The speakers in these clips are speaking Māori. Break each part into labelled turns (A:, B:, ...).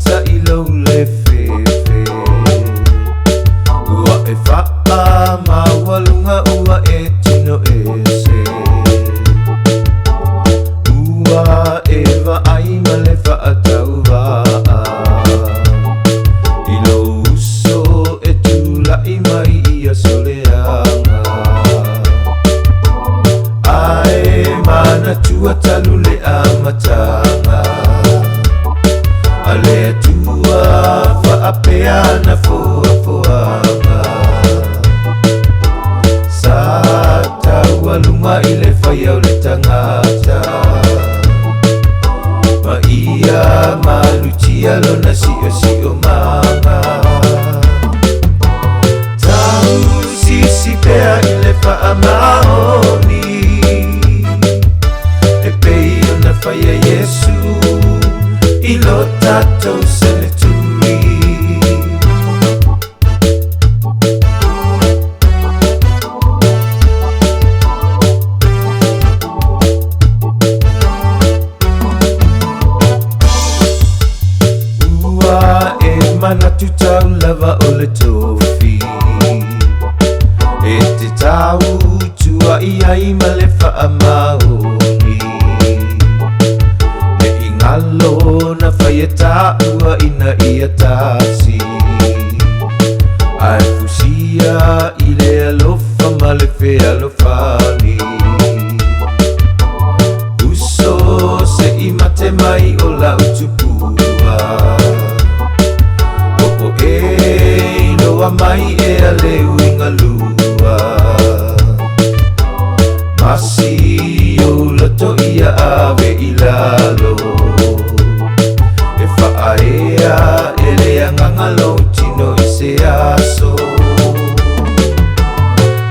A: ta ilo le fefe ua e faa mawalunga ua e tino ese ua e vaai ma le faa tau waa ilo uso e tulai mai ia soleanga ae mana tua talu le amatanga ale tua faapea na foafoanga sa taualunga i le faiau le tangata ma ia malutia lona si'o manga tau sisi pea i le faamaoni e pei ona faia Yesu ilo tatou seneturi ua e manatu tau lava o le tofi e te tau tua iai ma le faamaoni alo na faia taua ina ia tasi ai fusia i le alofa ma le fe alofani uso se i mate mai o la utupua o e iloa mai e a leu inga lua masi o lato ia ave i lalo aea ele angangalo tino i se aso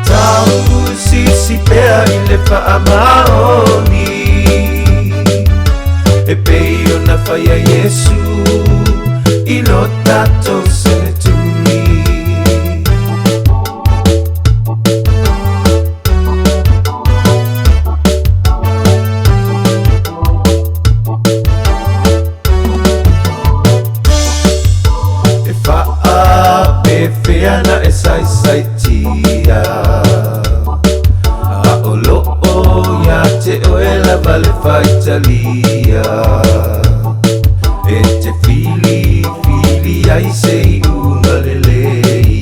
A: tau sisi pea i le faamaoni e pei ona faia Yesu i lo tatou seneturi Feana e sai tia a o lo'o ia te oela vale faitalia e te fili ai sei unga lelei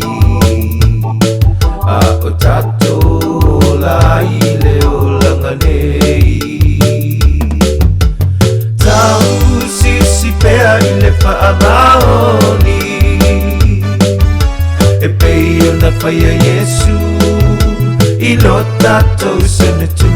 A: a o tato la i le olanga nei tau sisi pea i le faamaoni e pei ona faia Yesu i lo tatou seneturi